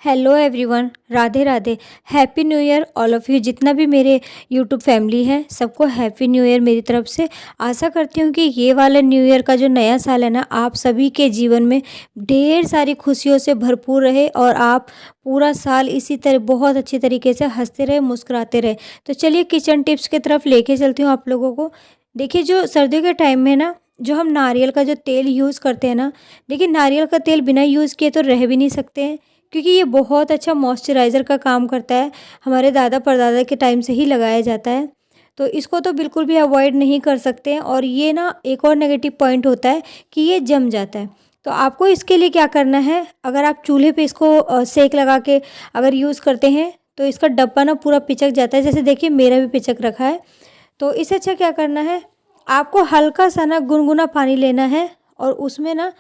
Hello everyone, Radhe Radhe. Happy new year all of you. जितना भी मेरे यूट्यूब फैमिली है सबको हैप्पी न्यू ईयर मेरी तरफ से। आशा करती हूँ कि ये वाला न्यू ईयर का जो नया साल है ना, आप सभी के जीवन में ढेर सारी खुशियों से भरपूर रहे और आप पूरा साल इसी तरह बहुत अच्छी तरीके से हंसते रहे, मुस्कुराते रहे। तो चलिए किचन टिप्स की तरफ लेके चलती हूँ आप लोगों को। देखिए, जो सर्दियों के टाइम में ना, जो हम नारियल का जो तेल यूज़ करते हैं ना, देखिए नारियल का तेल बिना यूज़ किए तो रह भी नहीं सकते हैं, क्योंकि ये बहुत अच्छा मॉइस्चराइज़र का काम करता है। हमारे दादा परदादा के टाइम से ही लगाया जाता है, तो इसको तो बिल्कुल भी अवॉइड नहीं कर सकते हैं। और ये ना एक और नेगेटिव पॉइंट होता है कि ये जम जाता है। तो आपको इसके लिए क्या करना है, अगर आप चूल्हे पे इसको सेक लगा के अगर यूज़ करते हैं तो इसका डब्बा ना पूरा पिचक जाता है। जैसे देखिए मेरा भी पिचक रखा है। तो इससे अच्छा क्या करना है, आपको हल्का सा ना गुनगुना पानी लेना है और उसमें ना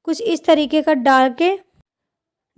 कुछ इस तरीके का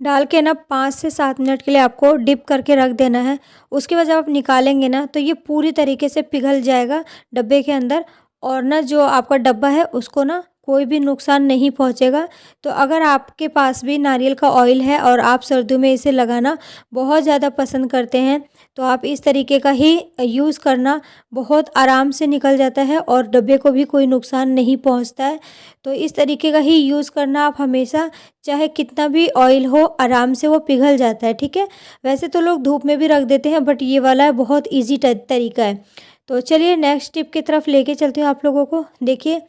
डाल के ना 5 से 7 मिनट के लिए आपको डिप करके रख देना है। उसके बाद जब आप निकालेंगे ना तो ये पूरी तरीके से पिघल जाएगा डब्बे के अंदर, और ना जो आपका डब्बा है उसको ना कोई भी नुकसान नहीं पहुंचेगा। तो अगर आपके पास भी नारियल का ऑयल है और आप सर्दियों में इसे लगाना बहुत ज़्यादा पसंद करते हैं, तो आप इस तरीके का ही यूज़ करना, बहुत आराम से निकल जाता है और डब्बे को भी कोई नुकसान नहीं पहुंचता है। तो इस तरीके का ही यूज़ करना आप हमेशा, चाहे कितना भी ऑयल हो आराम से वो पिघल जाता है। ठीक है, वैसे तो लोग धूप में भी रख देते हैं, बट ये वाला बहुत ईजी तरीका है। तो चलिए नेक्स्ट टिप की तरफ लेके चलती हूँ आप लोगों को। देखिए,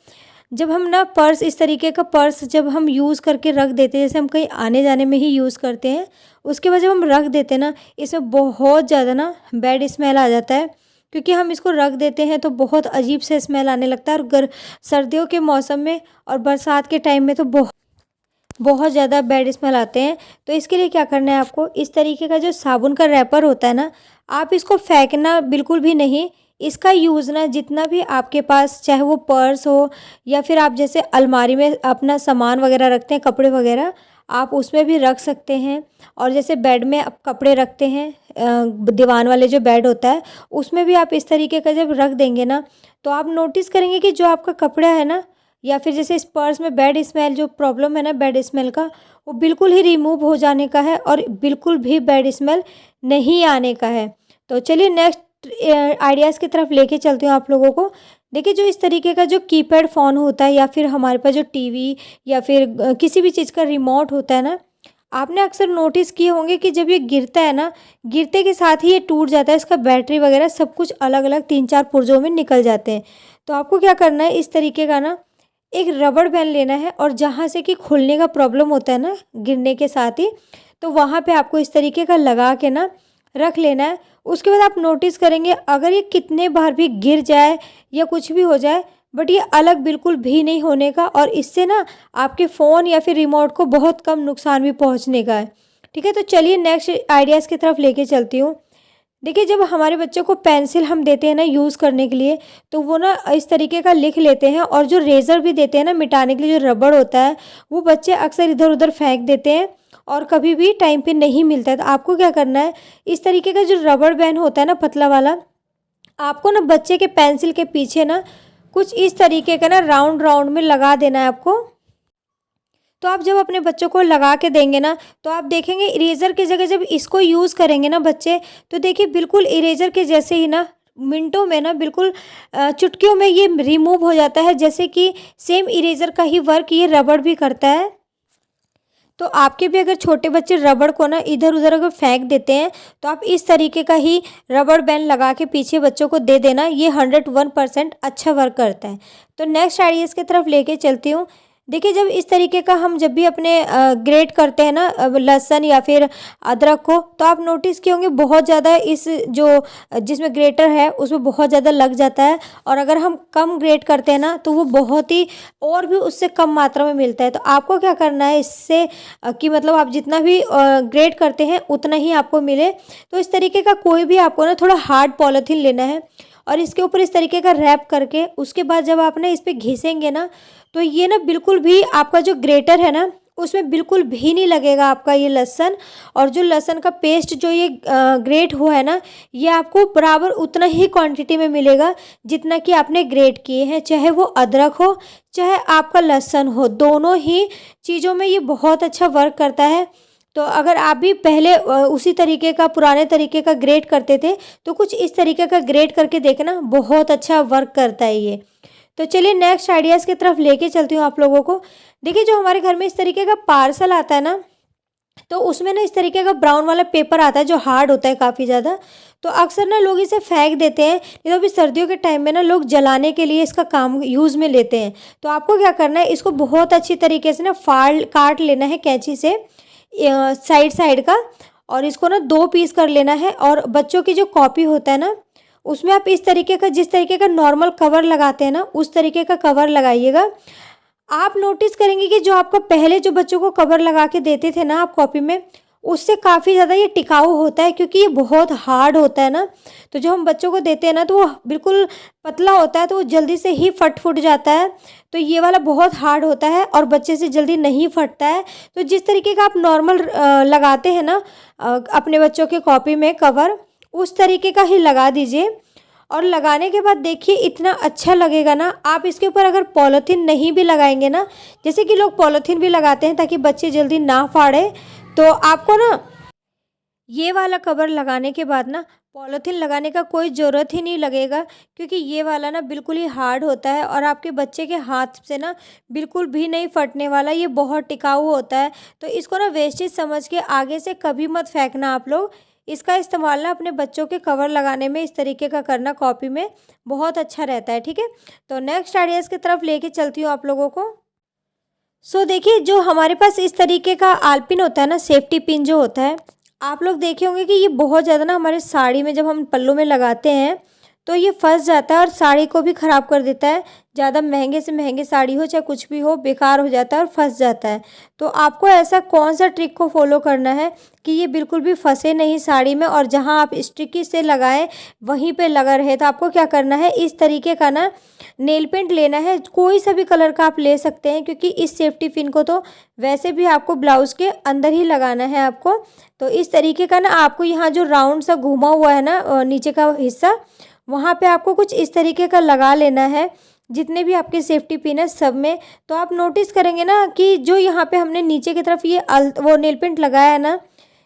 जब हम ना पर्स, इस तरीके का पर्स जब हम यूज़ करके रख देते हैं, जैसे हम कहीं आने जाने में ही यूज़ करते हैं, उसके बाद जब हम रख देते हैं ना, इसमें बहुत ज़्यादा ना बैड स्मेल आ जाता है, क्योंकि हम इसको रख देते हैं तो बहुत अजीब से स्मेल आने लगता है। और सर्दियों के मौसम में और बरसात के टाइम में तो बहुत ज़्यादा बैड स्मेल आते हैं। तो इसके लिए क्या करना है आपको, इस तरीके का जो साबुन का रैपर होता है ना, आप इसको फेंकना बिल्कुल भी नहीं। इसका यूज़ ना जितना भी आपके पास, चाहे वो पर्स हो या फिर आप जैसे अलमारी में अपना सामान वगैरह रखते हैं, कपड़े वगैरह, आप उसमें भी रख सकते हैं। और जैसे बेड में आप कपड़े रखते हैं, दीवान वाले जो बेड होता है उसमें भी आप इस तरीके का जब रख देंगे ना, तो आप नोटिस करेंगे कि जो आपका कपड़ा है ना, या फिर जैसे इस पर्स में बैड स्मेल, जो प्रॉब्लम है ना बैड स्मेल का, वो बिल्कुल ही रिमूव हो जाने का है और बिल्कुल भी बैड स्मेल नहीं आने का है। तो चलिए नेक्स्ट आइडियाज़ की तरफ लेके चलती हूँ आप लोगों को। देखिए, जो इस तरीके का जो कीपैड फ़ोन होता है, या फिर हमारे पास जो टीवी या फिर किसी भी चीज़ का रिमोट होता है ना, आपने अक्सर नोटिस किए होंगे कि जब ये गिरता है ना, गिरते के साथ ही ये टूट जाता है। इसका बैटरी वगैरह सब कुछ अलग अलग 3-4 पुर्जों में निकल जाते हैं। तो आपको क्या करना है, इस तरीके का ना एक रबड़ बैंड लेना है, और जहाँ से कि खुलने का प्रॉब्लम होता है ना गिरने के साथ ही, तो वहाँ पे आपको इस तरीके का लगा के ना रख लेना है। उसके बाद आप नोटिस करेंगे, अगर ये कितने बार भी गिर जाए या कुछ भी हो जाए, बट ये अलग बिल्कुल भी नहीं होने का, और इससे ना आपके फ़ोन या फिर रिमोट को बहुत कम नुकसान भी पहुँचने का है। ठीक है, तो चलिए नेक्स्ट आइडियाज़ की तरफ लेके चलती हूँ। देखिए, जब हमारे बच्चों को पेंसिल हम देते हैं ना यूज़ करने के लिए, तो वो ना इस तरीके का लिख लेते हैं, और जो रेज़र भी देते हैं ना मिटाने के लिए, जो रबड़ होता है, वो बच्चे अक्सर इधर उधर फेंक देते हैं और कभी भी टाइम पे नहीं मिलता है। तो आपको क्या करना है, इस तरीके का जो रबड़ बैंड होता है ना पतला वाला, आपको ना बच्चे के पेंसिल के पीछे ना कुछ इस तरीके का ना राउंड राउंड में लगा देना है आपको। तो आप जब अपने बच्चों को लगा के देंगे ना, तो आप देखेंगे इरेज़र की जगह जब इसको यूज़ करेंगे ना बच्चे, तो देखिए बिल्कुल इरेज़र के जैसे ही ना, मिनटों में ना, बिल्कुल चुटकियों में ये रिमूव हो जाता है, जैसे कि सेम इरेज़र का ही वर्क ये रबड़ भी करता है। तो आपके भी अगर छोटे बच्चे रबड़ को ना इधर उधर अगर फेंक देते हैं, तो आप इस तरीके का ही रबड़ बैंड लगा के पीछे बच्चों को दे देना, ये 101% अच्छा वर्क करता है। तो नेक्स्ट आइडियाज़ की तरफ लेके चलती हूँ। देखिए, जब इस तरीके का हम जब भी अपने ग्रेट करते हैं ना लहसुन या फिर अदरक को, तो आप नोटिस किए होंगे बहुत ज़्यादा इस जो जिसमें ग्रेटर है उसमें बहुत ज़्यादा लग जाता है, और अगर हम कम ग्रेट करते हैं ना तो वो बहुत ही और भी उससे कम मात्रा में मिलता है। तो आपको क्या करना है इससे, कि मतलब आप जितना भी ग्रेट करते हैं उतना ही आपको मिले। तो इस तरीके का कोई भी आपको ना थोड़ा हार्ड पॉलीथीन लेना है, और इसके ऊपर इस तरीके का रैप करके, उसके बाद जब आप ना इस पर घिसेंगे ना, तो ये ना बिल्कुल भी आपका जो ग्रेटर है ना उसमें बिल्कुल भी नहीं लगेगा आपका ये लहसुन। और जो लहसुन का पेस्ट जो ये ग्रेट हुआ है ना, ये आपको बराबर उतना ही क्वांटिटी में मिलेगा जितना कि आपने ग्रेट किए हैं, चाहे वो अदरक हो चाहे आपका लहसुन हो, दोनों ही चीज़ों में ये बहुत अच्छा वर्क करता है। तो अगर आप भी पहले उसी तरीके का पुराने तरीके का ग्रेड करते थे तो कुछ इस तरीके का ग्रेड करके देखना, बहुत अच्छा वर्क करता है ये। तो चलिए नेक्स्ट आइडियाज़ की तरफ लेके चलती हूँ आप लोगों को। देखिए जो हमारे घर में इस तरीके का पार्सल आता है ना, तो उसमें ना इस तरीके का ब्राउन वाला पेपर आता है जो हार्ड होता है काफ़ी ज़्यादा। तो अक्सर ना लोग इसे फेंक देते हैं, नहीं तो अभी सर्दियों के टाइम में ना लोग जलाने के लिए इसका काम यूज़ में लेते हैं। तो आपको क्या करना है, इसको बहुत अच्छी तरीके से ना काट लेना है कैंची से साइड साइड का, और इसको ना 2 पीस कर लेना है। और बच्चों की जो कॉपी होता है ना, उसमें आप इस तरीके का, जिस तरीके का नॉर्मल कवर लगाते हैं ना, उस तरीके का कवर लगाइएगा। आप नोटिस करेंगे कि जो आपका पहले जो बच्चों को कवर लगा के देते थे ना आप कॉपी में, उससे काफ़ी ज़्यादा ये टिकाऊ होता है, क्योंकि ये बहुत हार्ड होता है ना। तो जो हम बच्चों को देते हैं ना, तो वो बिल्कुल पतला होता है, तो वो जल्दी से ही फट जाता है। तो ये वाला बहुत हार्ड होता है और बच्चे से जल्दी नहीं फटता है। तो जिस तरीके का आप नॉर्मल लगाते हैं ना अपने बच्चों के कॉपी में कवर, उस तरीके का ही लगा दीजिए। और लगाने के बाद देखिए इतना अच्छा लगेगा ना। आप इसके ऊपर अगर पॉलीथीन नहीं भी लगाएंगे ना, जैसे कि लोग पॉलीथीन भी लगाते हैं ताकि बच्चे जल्दी ना फाड़े, तो आपको ना ये वाला कवर लगाने के बाद ना पॉलीथीन लगाने का कोई ज़रूरत ही नहीं लगेगा, क्योंकि ये वाला ना बिल्कुल ही हार्ड होता है और आपके बच्चे के हाथ से ना बिल्कुल भी नहीं फटने वाला। ये बहुत टिकाऊ होता है। तो इसको ना वेस्टेज समझ के आगे से कभी मत फेंकना आप लोग। इसका इस्तेमाल ना अपने बच्चों के कवर लगाने में इस तरीके का करना कॉपी में, बहुत अच्छा रहता है। ठीक है, तो नेक्स्ट आइडियाज़ की तरफ लेके चलती हूँ आप लोगों को। देखिए जो हमारे पास इस तरीके का आलपिन होता है ना, सेफ्टी पिन जो होता है, आप लोग देखे होंगे कि ये बहुत ज़्यादा ना हमारे साड़ी में जब हम पल्लू में लगाते हैं तो ये फंस जाता है और साड़ी को भी ख़राब कर देता है। ज़्यादा महंगे से महंगे साड़ी हो चाहे कुछ भी हो, बेकार हो जाता है और फंस जाता है। तो आपको ऐसा कौन सा ट्रिक को फॉलो करना है कि ये बिल्कुल भी फंसे नहीं साड़ी में, और जहाँ आप स्टिकी से लगाएं वहीं पे लगा रहे। तो आपको क्या करना है, इस तरीके का ना नेल पेंट लेना है, कोई सा भी कलर का आप ले सकते हैं, क्योंकि इस सेफ्टी पिन को तो वैसे भी आपको ब्लाउज़ के अंदर ही लगाना है आपको। तो इस तरीके का ना आपको यहाँ जो राउंड सा घुमा हुआ है ना नीचे का हिस्सा, वहाँ पे आपको कुछ इस तरीके का लगा लेना है, जितने भी आपके सेफ्टी पिन है सब में। तो आप नोटिस करेंगे ना कि जो यहाँ पे हमने नीचे की तरफ ये वो नेल पेंट लगाया है ना,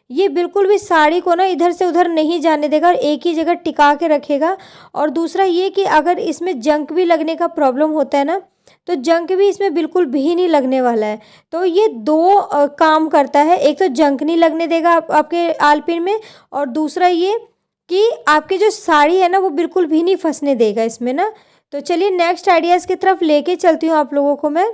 ये बिल्कुल भी साड़ी को ना इधर से उधर नहीं जाने देगा और एक ही जगह टिका के रखेगा। और दूसरा ये कि अगर इसमें जंक भी लगने का प्रॉब्लम होता है ना, तो जंक भी इसमें बिल्कुल भी नहीं लगने वाला है। तो ये दो काम करता है, एक तो जंक नहीं लगने देगा आपके आलपिन में, और दूसरा ये कि आपकी जो साड़ी है ना वो बिल्कुल भी नहीं फंसने देगा इसमें ना। तो चलिए नेक्स्ट आइडियाज़ की तरफ लेके चलती हूँ आप लोगों को मैं।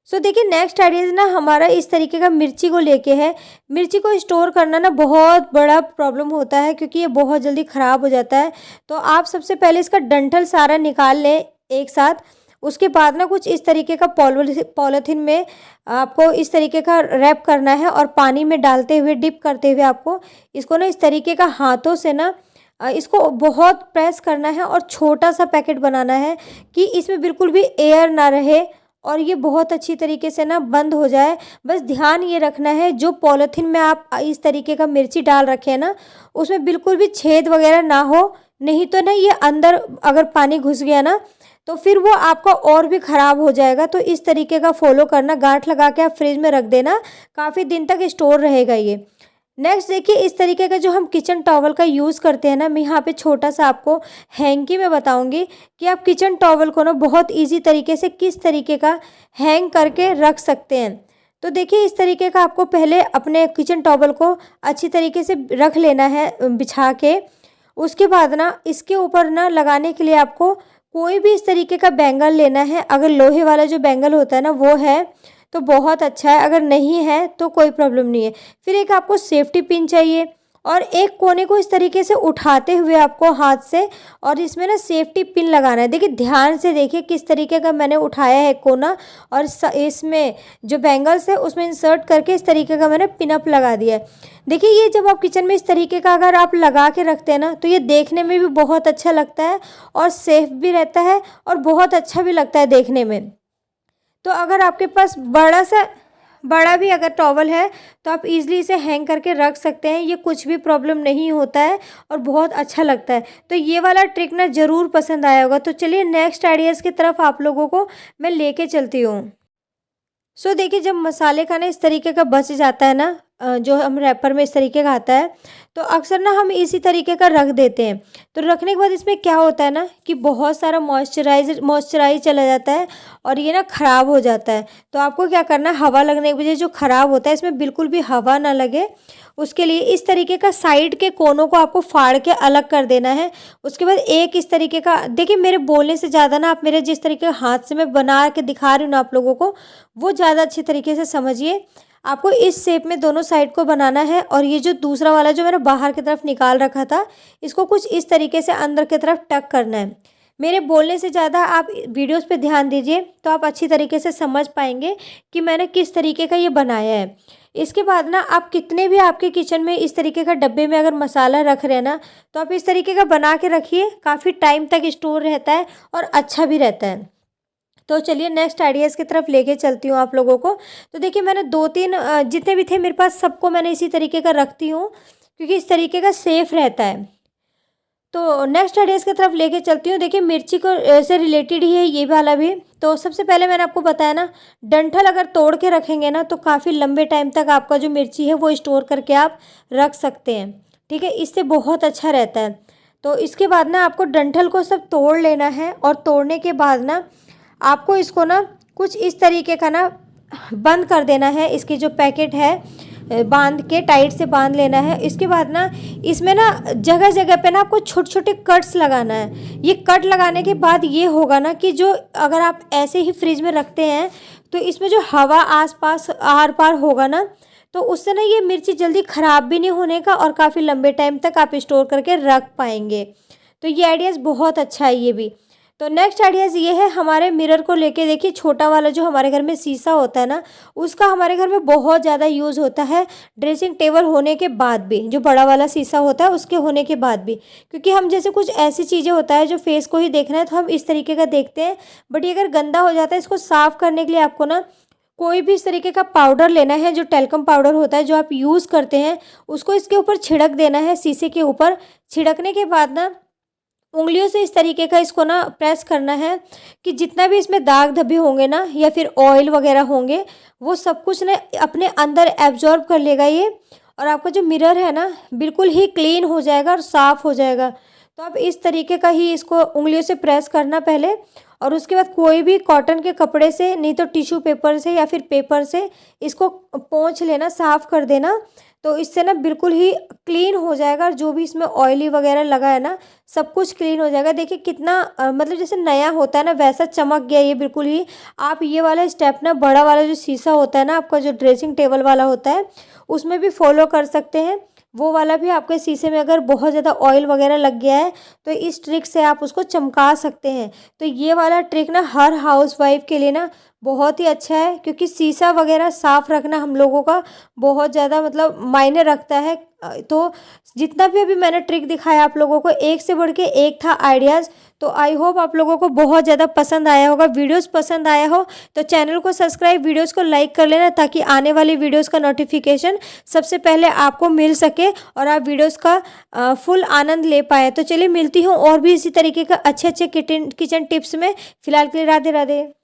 देखिए नेक्स्ट आइडियाज़ ना हमारा इस तरीके का मिर्ची को लेके है। मिर्ची को स्टोर करना ना बहुत बड़ा प्रॉब्लम होता है, क्योंकि ये बहुत जल्दी ख़राब हो जाता है। तो आप सबसे पहले इसका डंठल सारा निकाल लें एक साथ। उसके बाद ना कुछ इस तरीके का पॉलीथीन में आपको इस तरीके का रैप करना है, और पानी में डालते हुए डिप करते हुए आपको इसको ना इस तरीके का हाथों से ना इसको बहुत प्रेस करना है और छोटा सा पैकेट बनाना है कि इसमें बिल्कुल भी एयर ना रहे और ये बहुत अच्छी तरीके से ना बंद हो जाए। बस ध्यान ये रखना है जो पॉलीथीन में आप इस तरीके का मिर्ची डाल रखे हैं ना, उसमें बिल्कुल भी छेद वगैरह ना हो, नहीं तो ना ये अंदर अगर पानी घुस गया ना तो फिर वो आपका और भी ख़राब हो जाएगा। तो इस तरीके का फॉलो करना, गांठ लगा के आप फ्रिज में रख देना, काफ़ी दिन तक स्टोर रहेगा ये। नेक्स्ट देखिए इस तरीके का जो हम किचन टॉवल का यूज़ करते हैं ना, मैं यहाँ पे छोटा सा आपको हैंकी में बताऊंगी कि आप किचन टॉवल को ना बहुत इजी तरीके से किस तरीके का हैंग करके रख सकते हैं। तो देखिए इस तरीके का आपको पहले अपने किचन टॉवल को अच्छी तरीके से रख लेना है बिछा के। उसके बाद ना इसके ऊपर ना लगाने के लिए आपको कोई भी इस तरीके का बैंगल लेना है। अगर लोहे वाला जो बैंगल होता है ना वो है तो बहुत अच्छा है, अगर नहीं है तो कोई प्रॉब्लम नहीं है। फिर एक आपको सेफ्टी पिन चाहिए और एक कोने को इस तरीके से उठाते हुए आपको हाथ से और इसमें ना सेफ्टी पिन लगाना है। देखिए ध्यान से देखिए किस तरीके का मैंने उठाया है कोना, और इसमें जो बैंगल्स है उसमें इंसर्ट करके इस तरीके का मैंने पिनअप लगा दिया है। देखिए ये जब आप किचन में इस तरीके का अगर आप लगा के रखते हैं ना तो ये देखने में भी बहुत अच्छा लगता है और सेफ भी रहता है और बहुत अच्छा भी लगता है देखने में। तो अगर आपके पास बड़ा भी अगर टॉवल है तो आप इजीली इसे हैंग करके रख सकते हैं, ये कुछ भी प्रॉब्लम नहीं होता है और बहुत अच्छा लगता है। तो ये वाला ट्रिक ना ज़रूर पसंद आया होगा। तो चलिए नेक्स्ट आइडियाज़ की तरफ आप लोगों को मैं लेके चलती हूँ। देखिए, जब मसाले का ना इस तरीके का बच जाता है ना, जो हम रैपर में इस तरीके का आता है, तो अक्सर ना हम इसी तरीके का रख देते हैं। तो रखने के बाद इसमें क्या होता है ना कि बहुत सारा मॉइस्चराइज चला जाता है और ये ना ख़राब हो जाता है। तो आपको क्या करना है, हवा लगने की वजह से जो ख़राब होता है, इसमें बिल्कुल भी हवा ना लगे, उसके लिए इस तरीके का साइड के कोनों को आपको फाड़ के अलग कर देना है। उसके बाद एक इस तरीके का, देखिए मेरे बोलने से ज़्यादा ना आप मेरे जिस तरीके हाथ से मैं बना के दिखा रही हूँ ना आप लोगों को, वो ज़्यादा अच्छे तरीके से समझिए। आपको इस शेप में दोनों साइड को बनाना है और ये जो दूसरा वाला जो मैंने बाहर की तरफ निकाल रखा था, इसको कुछ इस तरीके से अंदर की तरफ टक करना है। मेरे बोलने से ज़्यादा आप वीडियोस पे ध्यान दीजिए, तो आप अच्छी तरीके से समझ पाएंगे कि मैंने किस तरीके का ये बनाया है। इसके बाद ना आप कितने भी आपके किचन में इस तरीके का डब्बे में अगर मसाला रख रहे हैं ना, तो आप इस तरीके का बना के रखिए, काफ़ी टाइम तक स्टोर रहता है और अच्छा भी रहता है। तो चलिए नेक्स्ट आइडियाज़ की तरफ लेके चलती हूँ आप लोगों को। तो देखिए, मैंने 2-3 जितने भी थे मेरे पास, सबको मैंने इसी तरीके का रखती हूँ, क्योंकि इस तरीके का सेफ रहता है। तो नेक्स्ट आइडियाज़ की तरफ लेके चलती हूँ। देखिए, मिर्ची को से रिलेटेड ही है ये वाला भी। तो सबसे पहले मैंने आपको बताया ना, डंठल अगर तोड़ के रखेंगे ना, तो काफ़ी लंबे टाइम तक आपका जो मिर्ची है वो स्टोर करके आप रख सकते हैं। ठीक है, इससे बहुत अच्छा रहता है। तो इसके बाद ना आपको डंठल को सब तोड़ लेना है और तोड़ने के बाद ना आपको इसको ना कुछ इस तरीके का ना बंद कर देना है। इसकी जो पैकेट है, बांध के टाइट से बांध लेना है। इसके बाद ना इसमें ना जगह जगह पे ना आपको छोटे छोटे कट्स लगाना है। ये कट लगाने के बाद ये होगा ना कि जो अगर आप ऐसे ही फ्रिज में रखते हैं, तो इसमें जो हवा आसपास आर पार होगा ना, तो उससे ना ये मिर्ची जल्दी ख़राब भी नहीं होने का और काफ़ी लंबे टाइम तक आप स्टोर करके रख पाएंगे। तो ये आइडियाज़ बहुत अच्छा है ये भी। तो नेक्स्ट आइडियाज़ ये है हमारे मिरर को लेके। देखिए, छोटा वाला जो हमारे घर में शीशा होता है ना, उसका हमारे घर में बहुत ज़्यादा यूज़ होता है ड्रेसिंग टेबल होने के बाद भी। जो बड़ा वाला शीशा होता है उसके होने के बाद भी, क्योंकि हम जैसे कुछ ऐसी चीज़ें होता है जो फेस को ही देखना है, तो हम इस तरीके का देखते हैं। बट ये अगर गंदा हो जाता है, इसको साफ़ करने के लिए आपको ना कोई भी इस तरीके का पाउडर लेना है, जो टेल्कम पाउडर होता है जो आप यूज़ करते हैं, उसको इसके ऊपर छिड़क देना है, शीशे के ऊपर। छिड़कने के बाद ना उंगलियों से इस तरीके का इसको ना प्रेस करना है कि जितना भी इसमें दाग धब्बे होंगे ना, या फिर ऑयल वगैरह होंगे, वो सब कुछ ना अपने अंदर एब्जॉर्ब कर लेगा ये, और आपका जो मिरर है ना बिल्कुल ही क्लीन हो जाएगा और साफ़ हो जाएगा। तो आप इस तरीके का ही इसको उंगलियों से प्रेस करना पहले, और उसके बाद कोई भी कॉटन के कपड़े से, नहीं तो टिश्यू पेपर से या फिर पेपर से इसको पोंछ लेना, साफ़ कर देना। तो इससे ना बिल्कुल ही क्लीन हो जाएगा, और जो भी इसमें ऑयली वगैरह लगा है ना, सब कुछ क्लीन हो जाएगा। देखिए कितना मतलब जैसे नया होता है ना, वैसा चमक गया ये बिल्कुल ही। आप ये वाला स्टेप ना बड़ा वाला जो शीशा होता है ना आपका, जो ड्रेसिंग टेबल वाला होता है, उसमें भी फॉलो कर सकते हैं। वो वाला भी आपके शीशे में अगर बहुत ज़्यादा ऑयल वगैरह लग गया है, तो इस ट्रिक से आप उसको चमका सकते हैं। तो ये वाला ट्रिक ना हर हाउसवाइफ के लिए ना बहुत ही अच्छा है, क्योंकि शीशा वगैरह साफ़ रखना हम लोगों का बहुत ज़्यादा मतलब मायने रखता है। तो जितना भी अभी मैंने ट्रिक दिखाया आप लोगों को, एक से बढ़ के एक था आइडियाज़। तो आई होप आप लोगों को बहुत ज़्यादा पसंद आया होगा। वीडियोस पसंद आया हो तो चैनल को सब्सक्राइब, वीडियोस को लाइक कर लेना, ताकि आने वाली वीडियोस का नोटिफिकेशन सबसे पहले आपको मिल सके और आप वीडियोस का फुल आनंद ले पाए। तो चलिए मिलती हूँ और भी इसी तरीके का अच्छे अच्छे किचन टिप्स में। फिलहाल के लिए राधे राधे।